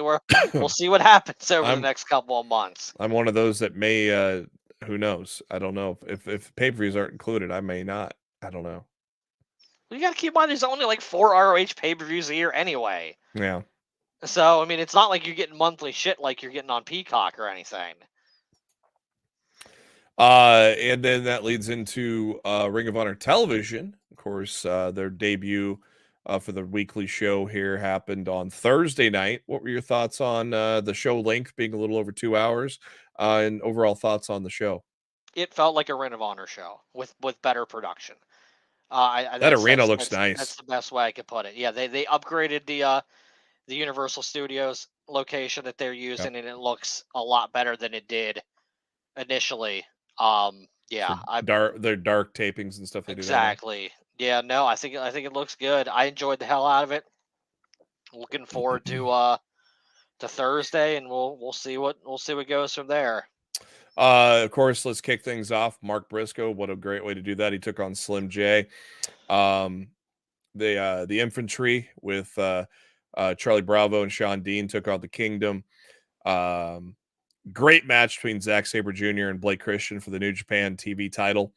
we'll see what happens over the next couple of months. I'm one of those that may, who knows? I don't know if pay-per-views aren't included. I may not. I don't know. You got to keep in mind there's only like 4 ROH pay-per-views a year anyway. Yeah. So I mean, it's not like you're getting monthly shit like you're getting on Peacock or anything. And then that leads into Ring of Honor Television. Of course, their debut for the weekly show here happened on Thursday night. What were your thoughts on the show length being a little over 2 hours, and overall thoughts on the show? It felt like a Ring of Honor show with better production. That arena looks nice. That's the best way I could put it. Yeah, they upgraded the Universal Studios location that they're using, and it looks a lot better than it did initially. Their dark tapings and stuff they do. Exactly. Yeah, no, I think it looks good. I enjoyed the hell out of it. Looking forward to Thursday, and we'll see what goes from there. Of course, let's kick things off. Mark Briscoe, what a great way to do that. He took on Slim J. the infantry with Charlie Bravo and Sean Dean took out the Kingdom. Great match between Zack Sabre Jr. and Blake Christian for the New Japan TV title.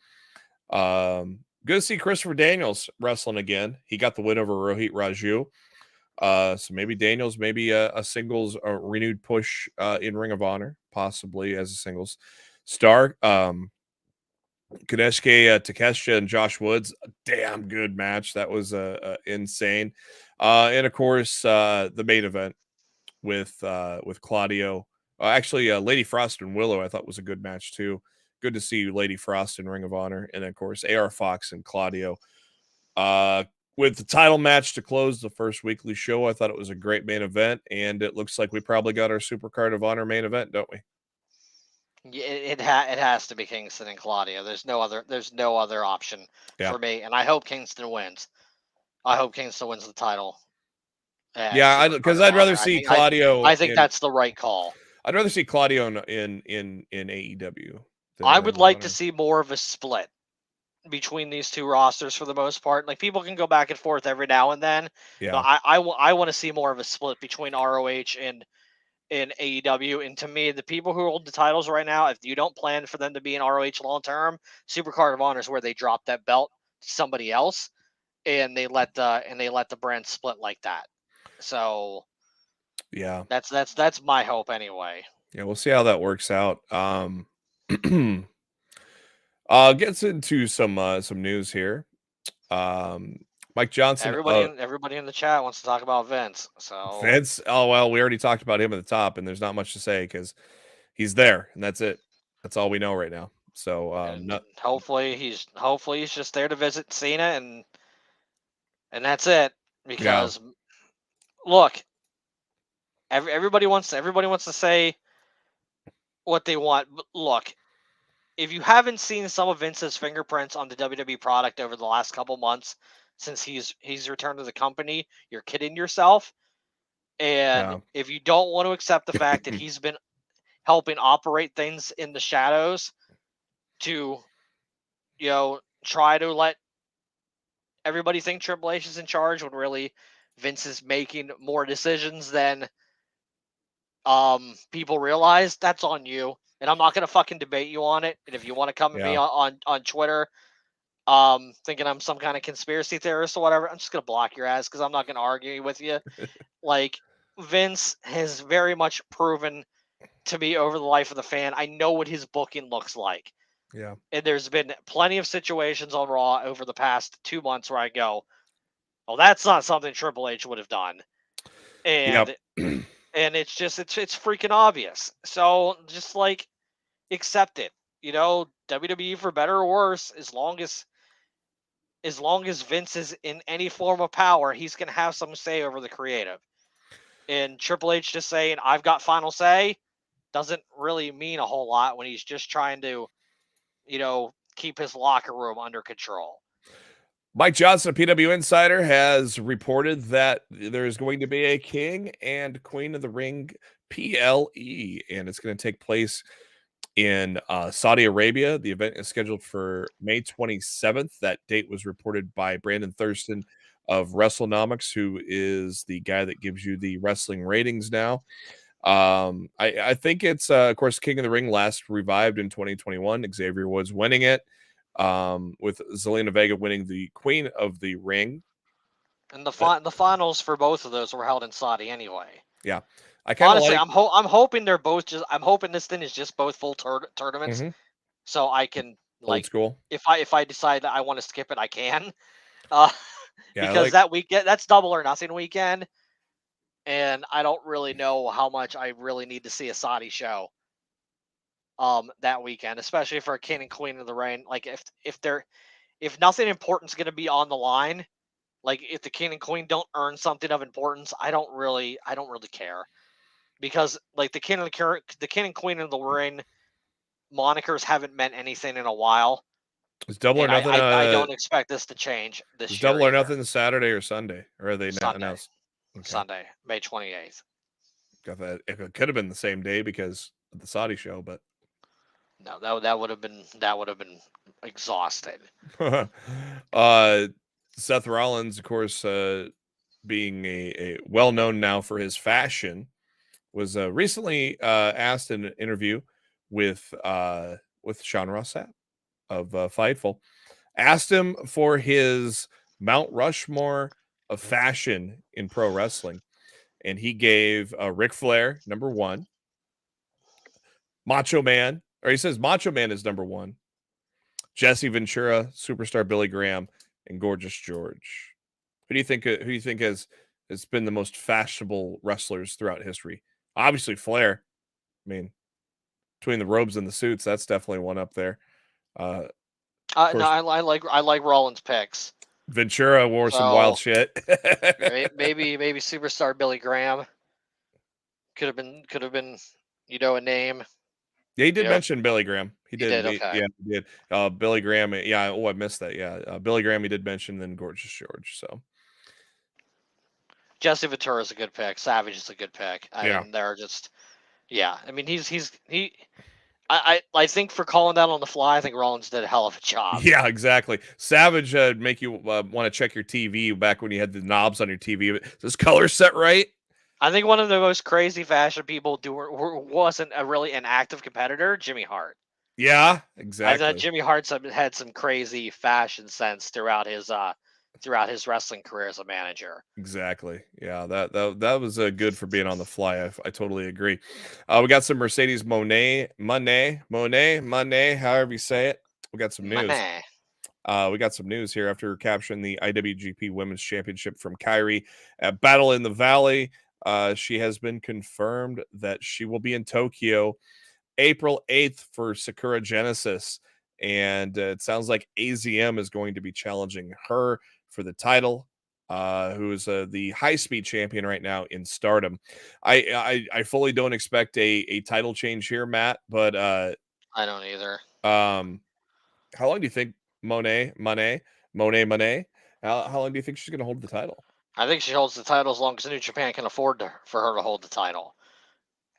Good to see Christopher Daniels wrestling again. He got the win over Rohit Raju. So maybe Daniels, maybe a singles renewed push in Ring of Honor, possibly as a singles star. Kanesuke Takeshita and Josh Woods, a damn good match. That was insane. And of course, the main event with Claudio. Actually, Lady Frost and Willow, I thought was a good match too. Good to see Lady Frost in Ring of Honor, and of course, AR Fox and Claudio. With the title match to close the first weekly show, I thought it was a great main event, and it looks like we probably got our Supercard of Honor main event, don't we? Yeah, it has to be Kingston and Claudio. There's no other option for me, and I hope Kingston wins. I hope Kingston wins the title. Yeah, because I'd rather see Claudio. I think that's the right call. I'd rather see Claudio in AEW. I would like to see more of a split between these two rosters for the most part. Like, people can go back and forth every now and then. Yeah, but I want to see more of a split between ROH and AEW. And to me, the people who hold the titles right now, if you don't plan for them to be in ROH long term, Supercard of Honor is where they drop that belt to somebody else, and they let the brand split like that. So yeah, that's my hope anyway. Yeah, we'll see how that works out. Gets into some news here. Mike Johnson. Everybody in the chat wants to talk about Vince. So Vince. Oh well, we already talked about him at the top, and there's not much to say because he's there, and that's it. That's all we know right now. So hopefully he's just there to visit Cena, and that's it. Because look, everybody wants to say what they want. But look, if you haven't seen some of Vince's fingerprints on the WWE product over the last couple months since he's returned to the company, you're kidding yourself. And if you don't want to accept the fact that he's been helping operate things in the shadows to, try to let everybody think Triple H is in charge when really Vince is making more decisions than people realize, that's on you. And I'm not going to fucking debate you on it. And if you want to come at me on Twitter thinking I'm some kind of conspiracy theorist or whatever, I'm just going to block your ass because I'm not going to argue with you. Like, Vince has very much proven to me over the life of the fan, I know what his booking looks like. Yeah. And there's been plenty of situations on Raw over the past 2 months where I go, oh, that's not something Triple H would have done. And and it's just it's freaking obvious. So just like accept it. WWE, for better or worse, as long as Vince is in any form of power, he's gonna have some say over the creative. And Triple H just saying I've got final say doesn't really mean a whole lot when he's just trying to, keep his locker room under control. Mike Johnson, a PW Insider, has reported that there is going to be a King and Queen of the Ring PLE, and it's going to take place in Saudi Arabia. The event is scheduled for May 27th. That date was reported by Brandon Thurston of WrestleNomics, who is the guy that gives you the wrestling ratings now. I think it's, of course, King of the Ring last revived in 2021. Xavier Woods winning it. With Zelina Vega winning the Queen of the Ring. And the finals for both of those were held in Saudi anyway. Yeah. Honestly, I'm hoping they're both I'm hoping this thing is just both full tournaments. So I can, old school. If I decide that I want to skip it, I can. Because that weekend, that's double or nothing weekend. And I don't really know how much I really need to see a Saudi show that weekend, especially for a King and Queen of the Ring. Like, if nothing important is going to be on the line, like if the King and Queen don't earn something of importance, I don't really care, because like the King and Queen of the Ring monikers haven't meant anything in a while. It's double or nothing. I don't expect this to change this year. Double or nothing Saturday or Sunday, or are they not announced? Okay. Sunday, May 28th. Got that. It could have been the same day because of the Saudi show, but no, that would have been exhausting. Seth Rollins, of course, being a well-known now for his fashion, was recently asked in an interview with Sean Ross Sapp of Fightful, asked him for his Mount Rushmore of fashion in pro wrestling, and he gave Ric Flair number 1, Macho Man, or he says Macho Man is number 1, Jesse Ventura, Superstar Billy Graham, and Gorgeous George. Who do you think has been the most fashionable wrestlers throughout history? Obviously Flair. I mean, between the robes and the suits, that's definitely one up there. No, I like Rollins picks. Ventura wore some wild shit. maybe Superstar Billy Graham could have been a name. Yeah, he did mention Billy Graham. He did. Okay. Yeah, he did. Billy Graham. Yeah. Oh, I missed that. Yeah, Billy Graham. He did mention, then Gorgeous George. So Jesse Ventura is a good pick. Savage is a good pick. Yeah. I mean, they're just. Yeah, I mean, I think for calling that on the fly, I think Rollins did a hell of a job. Yeah, exactly. Savage make you want to check your TV back when you had the knobs on your TV. Is this color set right? I think one of the most crazy fashion people wasn't really an active competitor, Jimmy Hart. Yeah, exactly. I thought Jimmy Hart had some crazy fashion sense throughout his wrestling career as a manager. Exactly. Yeah, that was good for being on the fly. I totally agree. We got some Mercedes Moné, however you say it. We got some news. We got some news here after capturing the IWGP Women's Championship from Kairi at Battle in the Valley. She has been confirmed that she will be in Tokyo April 8th for Sakura Genesis. And it sounds like AZM is going to be challenging her for the title, who is the high-speed champion right now in Stardom. I fully don't expect a title change here, Matt, but I don't either. How long do you think Monet, how long do you think she's going to hold the title? I think she holds the title as long as New Japan can afford for her to hold the title.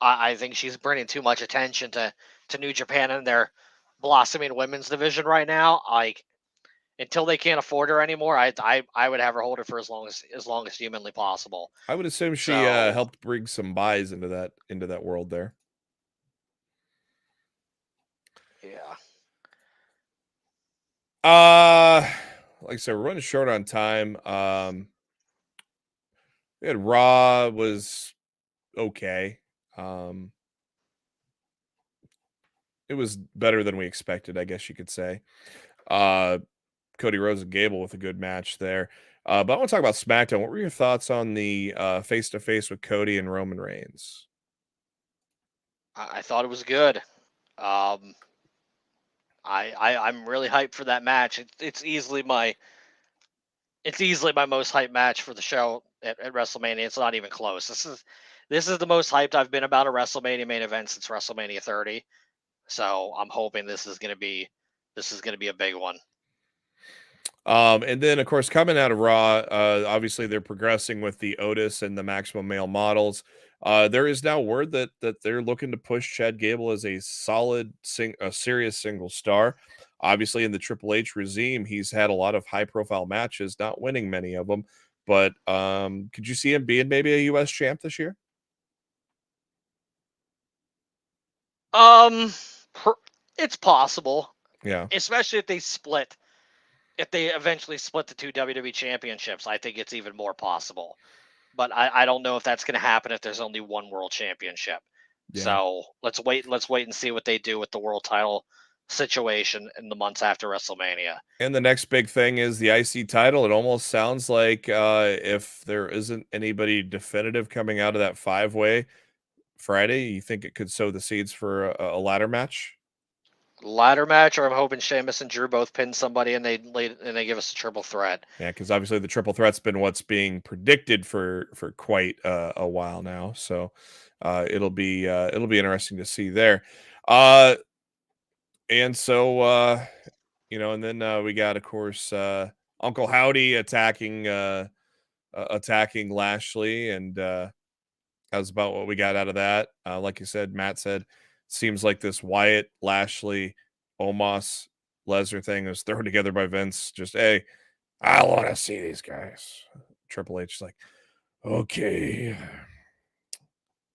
I think she's bringing too much attention to New Japan and their blossoming women's division right now. Like, until they can't afford her anymore, I would have her hold it for as long as humanly possible. I would assume she helped bring some buys into that world there. Yeah. Like I said, we're running short on time. We had Raw was okay. It was better than we expected, I guess you could say. Cody Rhodes and Gable with a good match there. But I want to talk about SmackDown. What were your thoughts on the face-to-face with Cody and Roman Reigns? I thought it was good. I'm really hyped for that match. It's easily my most hyped match for the show at WrestleMania. It's not even close. This is the most hyped I've been about a WrestleMania main event since WrestleMania 30. So I'm hoping this is gonna be a big one. And then, of course, coming out of Raw, obviously they're progressing with the Otis and the Maximum Male models. There is now word that they're looking to push Chad Gable as a serious single star. Obviously, in the Triple H regime, he's had a lot of high-profile matches, not winning many of them. But could you see him being maybe a U.S. champ this year? It's possible. Yeah. Especially if they eventually split the two WWE championships, I think it's even more possible. But I don't know if that's going to happen if there's only one world championship. Yeah. So let's wait and see what they do with the world title situation in the months after WrestleMania. And the next big thing is the IC title. It almost sounds like if there isn't anybody definitive coming out of that 5-way Friday, you think it could sow the seeds for a ladder match? Ladder match, or I'm hoping Sheamus and Drew both pin somebody and they give us a triple threat. Yeah, because obviously the triple threat's been what's being predicted for quite a while now. So it'll be interesting to see there. And so and then we got, of course, Uncle Howdy attacking Lashley, and that was about what we got out of that. Like you said, Matt said, seems like this Wyatt, Lashley, Omos, Lesnar thing was thrown together by Vince. Just, hey, I want to see these guys. Triple H is like, okay.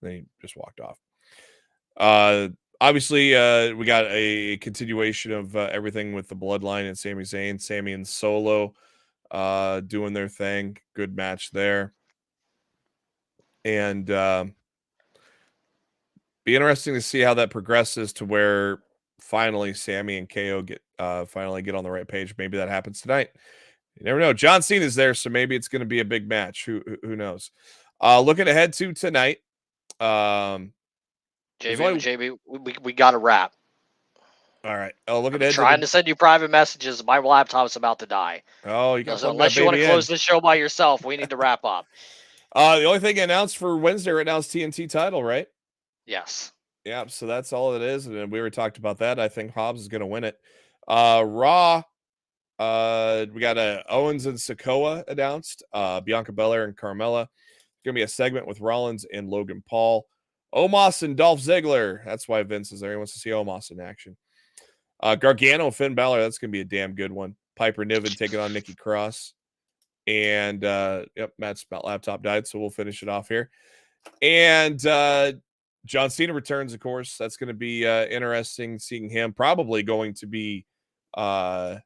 Then he just walked off. Obviously, we got a continuation of everything with the Bloodline and Sami Zayn, Sami and Solo doing their thing. Good match there. And be interesting to see how that progresses to where finally Sami and KO finally get on the right page. Maybe that happens tonight. You never know. John Cena is there, so maybe it's going to be a big match. Who knows? Looking ahead to tonight. JB, we got to wrap. All right. Oh, look I'm ahead. trying to send you private messages. My laptop's about to die. Oh, you got so unless you want to close this show by yourself, we need to wrap up. The only thing announced for Wednesday right now is TNT title, right? Yes. Yeah, so that's all it is. And we already talked about that. I think Hobbs is going to win it. Raw, we got Owens and Sikoa announced. Bianca Belair and Carmella. It's going to be a segment with Rollins and Logan Paul. Omos and Dolph Ziggler. That's why Vince is there. He wants to see Omos in action. Gargano, Finn Balor. That's going to be a damn good one. Piper Niven taking on Nikki Cross. And, Matt's laptop died, so we'll finish it off here. And John Cena returns, of course. That's going to be interesting seeing him. Probably going to be setting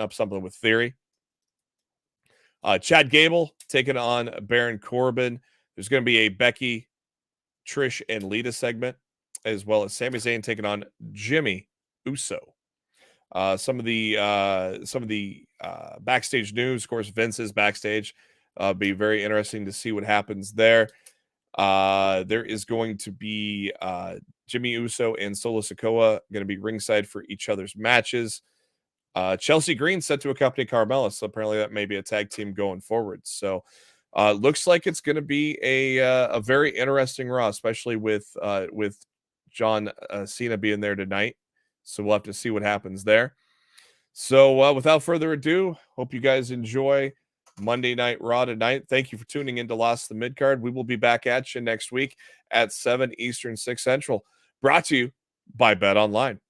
up something with Theory. Chad Gable taking on Baron Corbin. There's going to be a Becky, Trish, and Lita segment, as well as Sami Zayn taking on Jimmy Uso. Some of the backstage news, of course, Vince is backstage. Be very interesting to see what happens there. There is going to be Jimmy Uso and Solo Sikoa going to be ringside for each other's matches. Chelsea Green set to accompany Carmella, so apparently that may be a tag team going forward. So looks like it's going to be a very interesting Raw, especially with John Cena being there tonight. So we'll have to see what happens there. So without further ado, hope you guys enjoy Monday Night Raw tonight. Thank you for tuning in to Lost the Midcard. We will be back at you next week at 7 Eastern, 6 Central. Brought to you by Bet Online.